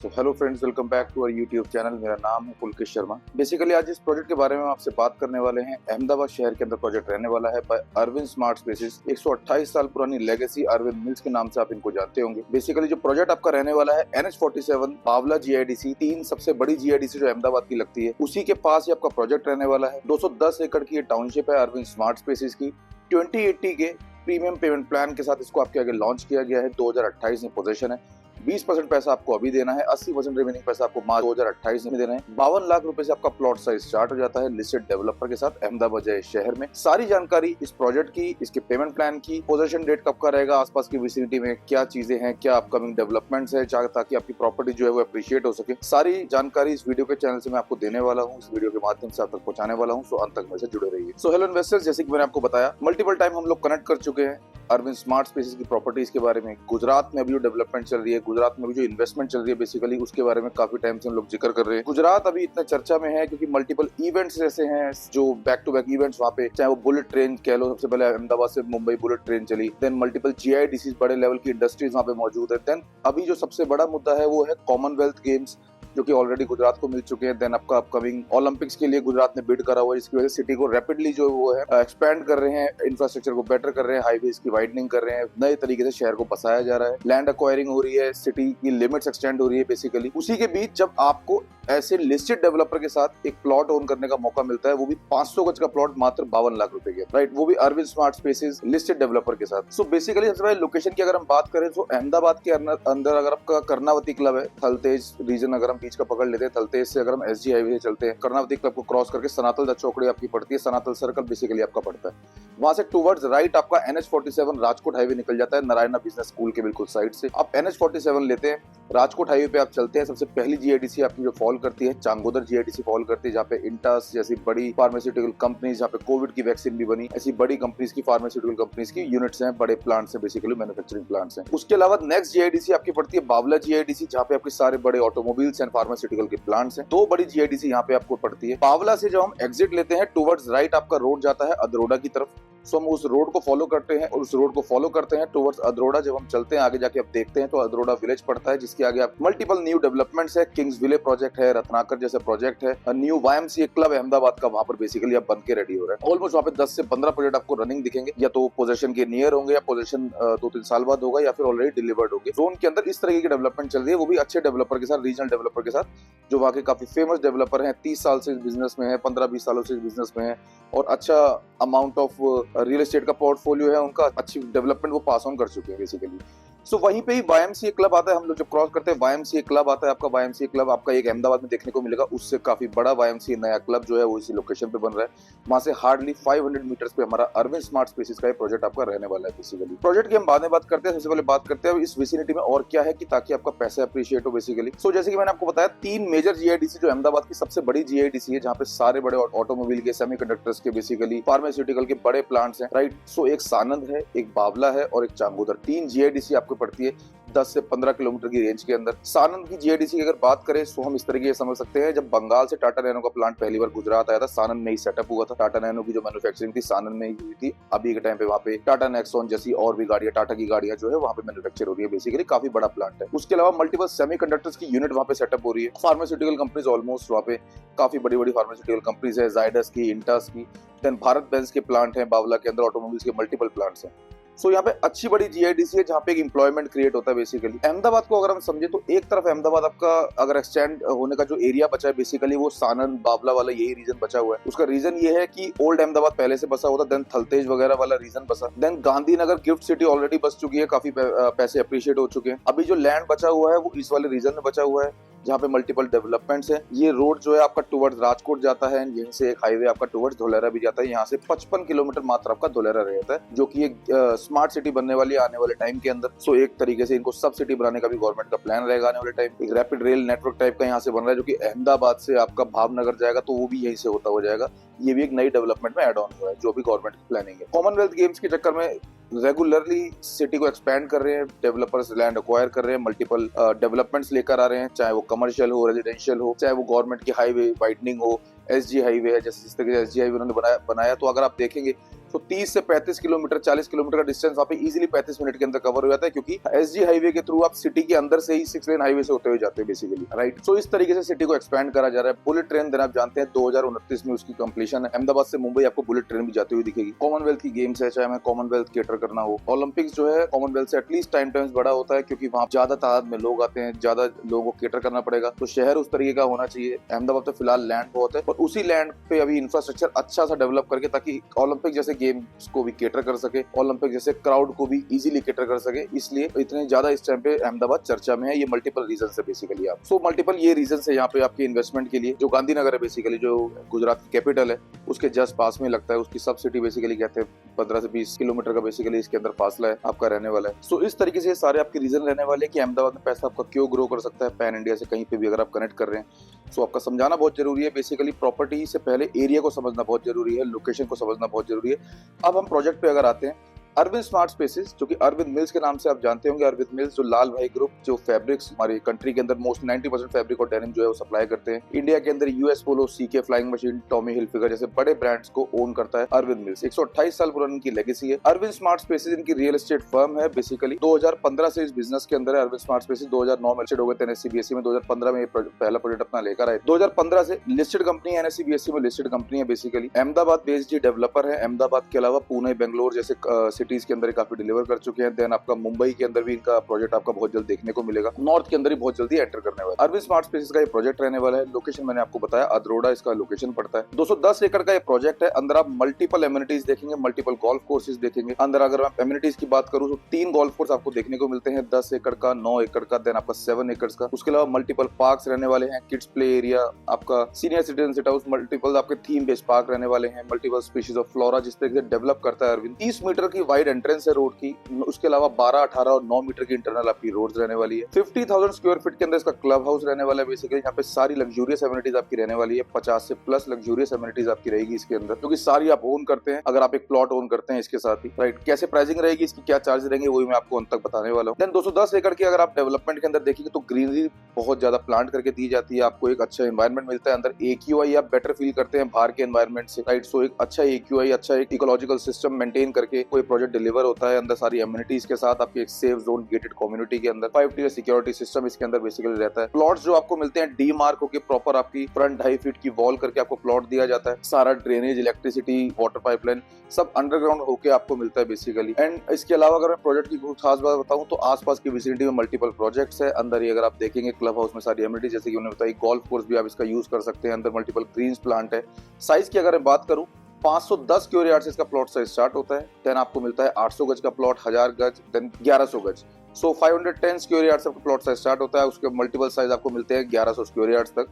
तो hello friends, welcome back to our YouTube channel. मेरा नाम है पुलकेश शर्मा। बेसिकली आज इस प्रोजेक्ट के बारे में आपसे बात करने वाले हैं। अहमदाबाद शहर के अंदर प्रोजेक्ट रहने वाला है बाय अरविंद स्मार्ट स्पेसेस। 128 साल पुरानी लेगेसी अरविंद मिल्स के नाम से आप इनको जानते होंगे। बेसिकली जो प्रोजेक्ट आपका रहने वाला है NH47 बावला GIDC, 3 सबसे बड़ी GIDC जो अहमदाबाद की लगती है, उसी के पास ही आपका प्रोजेक्ट रहने वाला है। 210 एकड़ की ये टाउनशिप है अरविंद स्मार्ट स्पेसेस की। 2080 के प्रीमियम पेमेंट प्लान के साथ इसको आपके आगे लॉन्च किया गया है। 2028 में पोजीशन है। 20% पैसा आपको अभी देना है, 80% रिमेनिंग पैसा आपको मार्च 2028 में देना है। 52 लाख रुपए से आपका प्लॉट साइज स्टार्ट हो जाता है लिस्टेड डेवलपर के साथ अहमदाबाद शहर में। सारी जानकारी इस प्रोजेक्ट की, इसके पेमेंट प्लान की, पोजीशन डेट कब का रहेगा, आसपास की विसिनिटी में क्या चीजें हैं, क्या अपकमिंग डेवलपमेंट्स है, ताकि आपकी प्रॉपर्टी जो है वो अप्रिशिएट हो सके, सारी जानकारी इस वीडियो के चैनल से मैं आपको देने वाला हूँ। इस वीडियो के माध्यम से आप तक पहुंचाने वाला हूँ, सो अंत तक मेरे से जुड़े रहिए। सो हेलो इन्वेस्टर्स, जैसे कि मैंने आपको बताया, मल्टीपल टाइम हम लोग कनेक्ट कर चुके हैं अरविंद स्मार्ट स्पेसेस की प्रॉपर्टीज के बारे में। गुजरात में अभी जो डेवलपमेंट चल रही है, गुजरात में अभी जो इन्वेस्टमेंट चल रही है, बेसिकली उसके बारे में काफी टाइम से हम लोग जिक्र कर रहे हैं। गुजरात अभी इतना चर्चा में है क्योंकि मल्टीपल इवेंट्स ऐसे हैं जो बैक टू बैक इवेंट्स वहाँ पे, चाहे वो बुलेट ट्रेन कह लो, सबसे पहले अहमदाबाद से मुंबई बुलेट ट्रेन चली, देन मल्टीपल GIDC बड़े लेवल की इंडस्ट्रीज वहाँ पे मौजूद है। देन अभी जो सबसे बड़ा मुद्दा है वो है कॉमनवेल्थ गेम्स, जो कि ऑलरेडी गुजरात को मिल चुके हैं। देन आपका अपकमिंग ओलंपिक्स के लिए गुजरात ने बिड करा हुआ है, जिसकी वजह से सिटी को रैपिडली जो वो है एक्सपैंड कर रहे हैं, इंफ्रास्ट्रक्चर को बेटर कर रहे हैं, हाईवेज की वाइडनिंग कर रहे हैं, नए तरीके से शहर को बसाया जा रहा है, लैंड एक्वायरिंग हो रही है, सिटी की लिमिट्स एक्सटेंड हो रही है। बेसिकली उसी के बीच जब आपको ऐसे लिस्टेड डेवलपर के साथ एक प्लॉट ओन करने का मौका मिलता है, वो भी 500 गज का प्लॉट मात्र 52 लाख रुपए के, राइट, वो भी अरविंद स्मार्ट स्पेसेस लिस्टेड डेवलपर के साथ। सो बेसिकली सबसे पहले लोकेशन की अगर हम बात करें तो अहमदाबाद के अंदर अगर आपका कर्नावती क्लब है, थलतेज रीजन अगर हम बीच का पकड़ लेते हैं, थलतेज से अगर हम SG हाईवे से चलते हैं, कर्नावती क्लब को क्रॉस करके सनातल चौकड़ी आपकी पड़ती है, सनातल सर्कल बेसिकली आपका पड़ता है। वहां से टुवर्ड्स राइट आपका NH47 राजकोट हाईवे निकल जाता है, नारायणा बिजनेस स्कूल के बिल्कुल साइड से। आप NH47 लेते हैं, राजकोट हाईवे पे आप चलते हैं। सबसे पहली GIDC आपकी जो फॉल करती है, चांगोदर GIDC फॉल करती है, जहाँ पे इंटास जैसी बड़ी फार्मास्यूटिकल कंपनीज, जहाँ पे कोविड की वैक्सीन भी बनी, ऐसी बड़ी कंपनीज की, फार्मास्यूटिकल कंपनीज की यूनिट्स हैं, बड़े प्लांट्स हैं, बेसिकली मैन्युफैक्चरिंग प्लांट्स हैं। उसके अलावा नेक्स्ट GIDC आपकी पड़ती है बावला GIDC, जहाँ पे आपके सारे बड़े ऑटोमोबाइल्स एंड फार्मास्यूटिकल के प्लांट्स हैं। 2 बड़ी GIDC यहाँ पे आपको पड़ती है। बावला से जब हम एग्जिट लेते हैं, टुवर्ड्स राइट आपका रोड जाता है अदरोड़ा की तरफ। सो हम उस रोड को फॉलो करते हैं और उस रोड को फॉलो करते हैं टुवर्ड्स अदरोड़ा। जब हम चलते हैं आगे जाके आप देखते हैं तो अदरोड़ा विलेज पड़ता है, जिसके आगे आप मल्टीपल न्यू डेवलपमेंट्स है, किंग्स विले प्रोजेक्ट है, रत्नाकर जैसे प्रोजेक्ट है, न्यू YMCA क्लब अहमदाबाद का वहां पर बेसिकली अब बन के रेडी हो रहा है। ऑलमोस्ट वहां पे 10 से 15 प्रोजेक्ट आपको रनिंग दिखेंगे, या तो पोजीशन के नियर होंगे, या पोजीशन 2-3 साल बाद होगा, या फिर ऑलरेडी डिलीवर्ड होंगे। जोन के अंदर इस तरह की डेवलपमेंट चल रही है, वो भी अच्छे डेवलपर के साथ, रीजनल डेवलपर के साथ, जो वहाँ के काफी फेमस डेवलपर हैं, 30 साल से इस बिजनेस में है, 15-20 सालों से इस बिजनेस में है, और अच्छा अमाउंट ऑफ रियल एस्टेट का पोर्टफोलियो है उनका, अच्छी डेवलपमेंट वो पास ऑन कर चुके हैं बेसिकली। सो वहीं पे ही YMCA क्लब आता है। हम लोग जब क्रॉस करते हैं YMCA क्लब आता है आपका। YMCA क्लब आपका एक अहमदाबाद में देखने को मिलेगा, उससे काफी बड़ा YMCA नया क्लब जो है वो इसी लोकेशन पे बन रहा है। वहां से हार्डली 500 मीटर्स पे हमारा अरविंद स्मार्ट स्पेसेस का प्रोजेक्ट आपका रहने वाला है बेसिकली। प्रोजेक्ट की हम बाद में बात करते हैं, सबसे पहले बात करते हैं इस विसिनिटी में और क्या है कि ताकि आपका पैसा अप्रिशिएट हो बेसिकली। सो जैसे कि मैंने आपको बताया, 3 मेजर GIDC जो अहमदाबाद की सबसे बड़ी GIDC है, जहाँ पे सारे बड़े ऑटोमोबाइल के, सेमीकंडक्टर्स के, बेसिकली फार्मास्यूटिकल के बड़े प्लांट्स हैं, राइट। सो एक सानंद है, एक बावला है और एक चांगोदर। 3 GIDC आपको पड़ती है 10 से 15 किलोमीटर की रेंज के अंदर। सानंद की GIDC की अगर बात करें तो हम इस तरीके से समझ सकते हैं, जब बंगाल से टाटा नैनो का प्लांट पहली बार गुजरात आया था, सानंद में ही सेटअप हुआ था। टाटा नैनो की जो मैन्युफैक्चरिंग थी सानंद में ही हुई थी। अभी के टाइम पे वहाँ पे टाटा नेक्सॉन जैसी और भी गाड़ियां, टाटा की गाड़ियां जो है वहाँ पे मैन्युफैक्चर हो रही है, बेसिकली काफी बड़ा प्लांट है। उसके अलावा मल्टीपल सेमीकंडक्टर्स की यूनिट वहाँ पे सेटअप हो रही है। फार्मास्यूटिकल कंपनीज ऑलमोस्ट वहाँ पे काफी बड़ी बड़ी फार्मास्यूटिकल कंपनीज है, जायडस की, इंटास की, देन भारत बेंज के प्लांट है, बावला के अंदर ऑटोमोबाइल्स के मल्टीपल प्लांट्स हैं। सो यहाँ पे अच्छी बड़ी GIDC है, जहाँ पे एक एम्प्लॉयमेंट क्रिएट होता है बेसिकली। अहमदाबाद को अगर हम समझे तो एक तरफ अहमदाबाद आपका अगर एक्सटेंड होने का जो एरिया बचा है बेसिकली, वो सानंद बावला वाला यही रीजन बचा हुआ है। उसका रीजन ये है कि ओल्ड अहमदाबाद पहले से बसा हुआ था, देन थलतेज वगैरह वाला रीजन बसा, then Gandhinagar GIFT City already बस चुकी है, काफी पैसे अप्रिशिएट हो चुके हैं। अभी जो लैंड बचा हुआ है वो इस वाले रीजन में बचा हुआ है, जहाँ पे मल्टीपल डेवलपमेंट्स है। ये रोड जो है आपका टुवर्ड्स राजकोट जाता है, यहीं से एक हाईवे आपका टुवर्ड्स धोलेरा भी जाता है। यहाँ से 55 किलोमीटर मात्र आपका धोलेरा रहता है, जो कि एक स्मार्ट सिटी बनने वाली है आने वाले टाइम के अंदर। सो एक तरीके से इनको सब सिटी बनाने का भी गवर्नमेंट का प्लान रहेगा आने वाले टाइम। एक रैपिड रेल नेटवर्क टाइप का यहाँ से बन रहा है, जो कि अहमदाबाद से आपका भावनगर जाएगा, तो वो भी यहीं से होता हो जाएगा। ये भी एक नई डेवलपमेंट में एड ऑन हुआ है, जो भी गवर्नमेंट की प्लानिंग है। कॉमनवेल्थ गेम्स के चक्कर में रेगुलरली सिटी को एक्सपैंड कर रहे हैं, डेवलपर्स लैंड एक्वायर कर रहे हैं, मल्टीपल डेवलपमेंट्स लेकर आ रहे हैं, चाहे वो कमर्शियल हो, रेजिडेंशियल हो, चाहे वो गवर्नमेंट की हाईवे वाइडनिंग हो, SG हाईवे है, जैसे जिस तरीके से SG हाईवे उन्होंने बनाया तो अगर आप देखेंगे तो 30 से 35 किलोमीटर 40 किलोमीटर का डिस्टेंस वहाँ पे इजीली 35 मिनट के अंदर कवर हो जाता है, क्योंकि SG हाईवे के थ्रू आप सिटी के अंदर से ही 6 लेन हाईवे से होते हुए जाते हैं बेसिकली, राइट। सो इस तरीके से सिटी को एक्सपैंड करा जा रहा है। बुलेट ट्रेन देना आप जानते हैं 2029 में उसकी कंप्लीशन है। अहमदाबाद से मुंबई आपको बुलेट ट्रेन भी जाती हुई दिखेगी। कॉमनवेल्थ की गेम्स है, चाहे हमें कॉमनवेल्थ कैटर करना हो, ओलंपिक्स जो है कॉमनवेल्थ से एटलीस्ट 10 टाइम्स बड़ा होता है, क्योंकि वहाँ ज्यादा तादाद में लोग आते हैं, ज्यादा लोगों को कैटर करना पड़ेगा। तो शहर उस तरीके का होना चाहिए। अहमदाबाद तो फिलहाल लैंड बहुत है, और उसी लैंड पे अभी इंफ्रास्ट्रक्चर अच्छा सा डेवलप करके, ताकि ओलंपिक जैसे गेम्स को भी कैटर कर सके, ओलंपिक जैसे क्राउड को भी इजीली कैटर कर सके, इसलिए इतने ज्यादा इस टाइम पे अहमदाबाद चर्चा में है। ये मल्टीपल रीजन है बेसिकली आप। सो मल्टीपल ये रीजन है यहाँ पे आपके इन्वेस्टमेंट के लिए। जो गांधीनगर है बेसिकली, जो गुजरात की कैपिटल है, उसके जस्ट पास में लगता है। उसकी सब सिटी बेसिकली कहते हैं 15 से 20 किलोमीटर का बेसिकली इसके अंदर फासला है आपका रहने वाला है। सो इस तरीके से सारे आपके रीजन रहने वाले कि अहमदाबाद में पैसा आपका क्यों ग्रो कर सकता है पैन इंडिया से कहीं पे भी अगर आप कनेक्ट कर रहे हैं। सो आपका समझाना बहुत जरूरी है। बेसिकली प्रॉपर्टी से पहले एरिया को समझना बहुत जरूरी है, लोकेशन को समझना बहुत जरूरी है। अब हम प्रोजेक्ट पे अगर आते हैं, अरविंद स्मार्ट स्पेसेस, जो कि अरविंद मिल्स के नाम से आप जानते होंगे। अरविंद मिल्स जो लाल भाई ग्रुप जो फैब्रिक्स हमारी कंट्री के अंदर मोस्ट 90% फैब्रिक और डेनिम जो है वो सप्लाई करते हैं। इंडिया के अंदर US पोलो, CK flying machine, Tommy Hilfiger जैसे बड़े ब्रांड्स को ओन करता है अरविंद मिल्स। 128 साल पुरानी इनकी लेगेसी है। अरविंद स्मार्ट स्पेसेस इनकी रियल एस्टेट फर्म है। बेसिकली 2015 से इस बिजनेस के अंदर है। अरविंद स्मार्ट स्पेसेस 2009 में लिस्टेड हो गए थे NSE-BSE में। 2015 में पहला प्रोजेक्ट अपना लेकर आए। 2015 से लिस्टेड कंपनी है, NSE-BSE में लिस्टेड कंपनी है। बेसिकली अहमदाबाद बेस्ड डेवलपर है। अहमदाबाद के अलावा पुणे, बेंगलोर जैसे सिटीज के अंदर काफी डिलीवर कर चुके हैं। देन आपका मुंबई के अंदर भी इनका प्रोजेक्ट आपका बहुत जल्द देखने को मिलेगा। नॉर्थ के अंदर ही बहुत जल्दी एंटर करने वाला है। अरविंद स्मार्ट स्पेसेस का ये प्रोजेक्ट रहने वाला है। लोकेशन मैंने आपको बताया, अद्रोड़ा इसका लोकेशन पड़ता है। 210 एकड़ का ये प्रोजेक्ट है। अंदर आप मल्टीपल एमिनिटीज देखेंगे, मल्टीपल गोल्फ कोर्सेज देखेंगे। अंदर अगर मैं एमिनिटीज की बात करूं तो 3 गोल्फ कोर्स आपको देखने को मिलते हैं, 10 एकड़ का, 9 एकड़ का, देन आपका 7 एकड़ का। उसके अलावा मल्टीपल पार्क्स रहने वाले हैं, किड्स प्ले एरिया, आपका senior citizen sit house, multiple आपके थीम बेस्ड पार्क रहने वाले हैं, मल्टीपल स्पीशीज ऑफ फ्लोरा जिस तरीके से डेवलप करता है अरविंद। 30 मीटर की वाइड एंट्रेंस है रोड की। उसके अलावा 12, 18 और 9 मीटर की इंटरनल आपकी रोड्स रहने वाली है। 50,000 स्क्वायर फीट के अंदर इसका क्लब हाउस रहने वाला है। बेसिकली यहाँ पे सारी लग्जूरियस एमिनिटीज आपकी रहने वाली है। 50 से प्लस लग्जूरियस एमिनिटीज आपकी रहेगी इसके अंदर, क्योंकि सारी आप ओन करते हैं अगर आप एक प्लॉट ओन करते हैं इसके साथ ही, राइट। कैसे प्राइसिंग रहेगी इसकी, क्या चार्ज रहेंगे, वही मैं आपको अंत तक बताने वाला हूँ। देन 210 एकड़ की अगर आप डेवलपमेंट के अंदर देखेंगे तो ग्रीनरी बहुत ज्यादा प्लांट करके दी जाती है। आपको एक अच्छा एनवायरमेंट मिलता है अंदर। AQI आप बेटर फील करते हैं बाहर के एनवायरमेंट से, राइट। सो एक अच्छा AQI, अच्छा एक इकोलॉजिकल सिस्टम मेंटेन करके कोई प्रोजेक्ट डिलीवर होता है अंदर सारी एमिनिटीज के साथ। आपकी एक सेफ जोन गेटेड कम्युनिटी के अंदर 5 टियर सिक्योरिटी सिस्टम इसके अंदर बेसिकली रहता है। प्लॉट्स जो आपको मिलते हैं डी मार्क होकर प्रॉपर आपकी फ्रंट 2.5 फीट की वॉल करके आपको प्लॉट दिया जाता है। सारा ड्रेनेज, इलेक्ट्रिसिटी, वाटर पाइपलाइन सब अंडरग्राउंड होके आपको मिलता है बेसिकली। एंड इसके अलावा अगर मैं प्रोजेक्ट की कुछ खास बात बताऊं तो आसपास की विसिनिटी में मल्टीपल प्रोजेक्ट्स है। अंदर ही अगर आप देखेंगे क्लब हाउस में सारी एमिनिटी जैसे कि उन्होंने बताई, गोल्फ कोर्स भी आप इसका यूज कर सकते हैं। अंदर मल्टीपल ग्रीन्स प्लांट है। साइज की अगर मैं बात करूं 510 स्क्वायर यार्ड से इसका प्लॉट साइज स्टार्ट होता है। देन आपको मिलता है 800 गज का प्लॉट, 1000 गज, देन 1100 गज। सो 510 स्क्वायर यार्ड से प्लॉट साइज स्टार्ट होता है। उसके मल्टीपल साइज आपको मिलते हैं 1100 स्क्वायर यार्ड तक।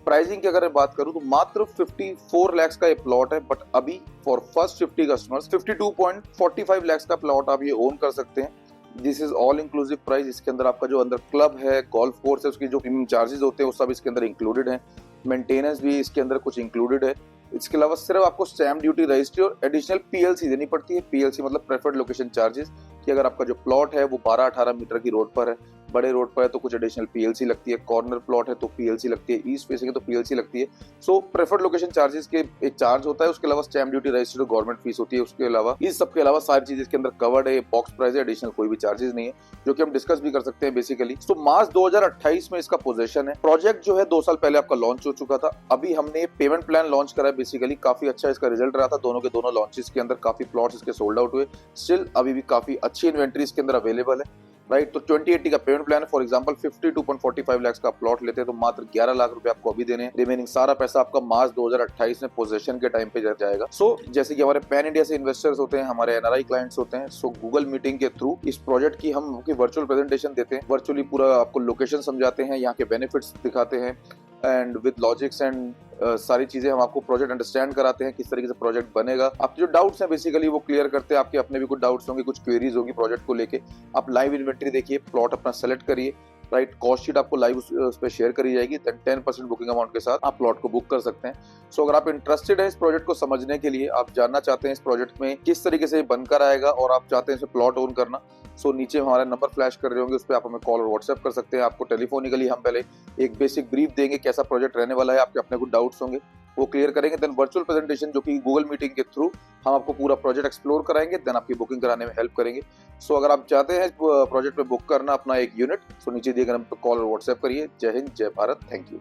प्राइसिंग की अगर मैं बात करूं तो मात्र 54 लाख का ये प्लॉट है, बट अभी फॉर फर्स्ट 50 कस्टमर्स 52.45 लाख का प्लॉट आप ये ओन कर सकते हैं। This is all inclusive price. इसके अंदर आपका जो अंदर क्लब है, गोल्फ कोर्स है, उसकी जो प्रीमियम चार्जेस होते हैं वो सब इसके अंदर इंक्लूडेड है। मेंटेनेंस भी इसके अंदर कुछ इंक्लूडेड है। इसके अलावा सिर्फ आपको स्टैम्प ड्यूटी, रजिस्ट्री और एडिशनल PLC देनी पड़ती है। PLC मतलब प्रेफर्ड लोकेशन चार्जेस, कि अगर आपका जो प्लॉट है वो 12-18 मीटर की रोड पर है, बड़े रोड पर है तो कुछ एडिशनल PLC लगती है। कॉर्नर प्लॉट है तो PLC लगती है। ईस्ट फेसिंग है तो PLC लगती है। सो प्रेफर्ड लोकेशन चार्जेस के एक चार्ज होता है। उसके अलावा stamp duty, registry, government fees होती है। उसके अलावा इस सब के अलावा सारी चीजें इसके अंदर कवर्ड है। बॉक्स प्राइस है, एडिशनल कोई भी चार्जेस नहीं है, जो कि हम डिस्कस भी कर सकते हैं बेसिकली। सो मार्च 2028 में इसका पोजीशन है। प्रोजेक्ट जो है 2 साल पहले आपका लॉन्च हो चुका था। अभी हमने पेमेंट प्लान लॉन्च करा है बेसिकली। काफी अच्छा इसका रिजल्ट रहा था। दोनों के दोनों लॉन्चेस के अंदर काफी प्लॉट्स इसके सोल्ड आउट हुए। स्टिल अभी भी काफी अच्छी इन्वेंट्री इसके अंदर अवेलेबल है, राइट। तो 2080 का पेमेंट प्लान है। फॉर एग्जांपल 52.45 लाख का प्लॉट लेते हैं तो मात्र 11 लाख रुपए आपको अभी देने हैं। रिमेनिंग सारा पैसा आपका मार्च 2028 में पोजीशन के टाइम पे जाएगा। सो जैसे कि हमारे पैन इंडिया से इन्वेस्टर्स होते हैं, हमारे NRI क्लाइंट्स होते हैं, सो गूगल मीटिंग के थ्रू इस प्रोजेक्ट की हम वर्चुअल प्रेजेंटेशन देते हैं। वर्चुअली पूरा आपको लोकेशन समझाते हैं, यहाँ के बेनिफिट्स दिखाते हैं, एंड विद लॉजिक्स एंड सारी चीजें हम आपको प्रोजेक्ट अंडरस्टैंड कराते हैं, किस तरीके से प्रोजेक्ट बनेगा। आपके जो डाउट्स हैं बेसिकली वो क्लियर करते हैं। आपके अपने भी कुछ डाउट्स होंगे, कुछ क्वेरीज होगी प्रोजेक्ट को लेके। आप लाइव इन्वेंट्री देखिए, प्लॉट अपना सेलेक्ट करिए, राइट। कॉस्ट शीट आपको लाइव उस पर शेयर करी जाएगी। 10% बुकिंग अमाउंट के साथ आप प्लॉट को बुक कर सकते हैं। सो अगर आप इंटरेस्टेड है इस प्रोजेक्ट को समझने के लिए, आप जानना चाहते हैं इस प्रोजेक्ट में किस तरीके से बनकर आएगा और आप चाहते हैं इसमें प्लॉट ओन करना, सो नीचे हमारा नंबर फ्लैश कर रहे होंगे, उस पर आप हमें कॉल और व्हाट्सएप कर सकते हैं। आपको टेलीफोनिकली हम पहले एक बेसिक ब्रीफ देंगे कैसा प्रोजेक्ट रहने वाला है। आपके अपने कुछ डाउट्स होंगे, वो क्लियर करेंगे। देन वर्चुअल प्रेजेंटेशन जो कि गूगल मीटिंग के थ्रू हम आपको पूरा प्रोजेक्ट एक्सप्लोर कराएंगे, देन आपकी बुकिंग कराने में हेल्प करेंगे। सो अगर आप चाहते हैं प्रोजेक्ट पे बुक करना अपना एक यूनिट, तो नीचे दिए गए नंबर पर कॉल और व्हाट्सएप करिए। जय हिंद, जय भारत, थैंक यू।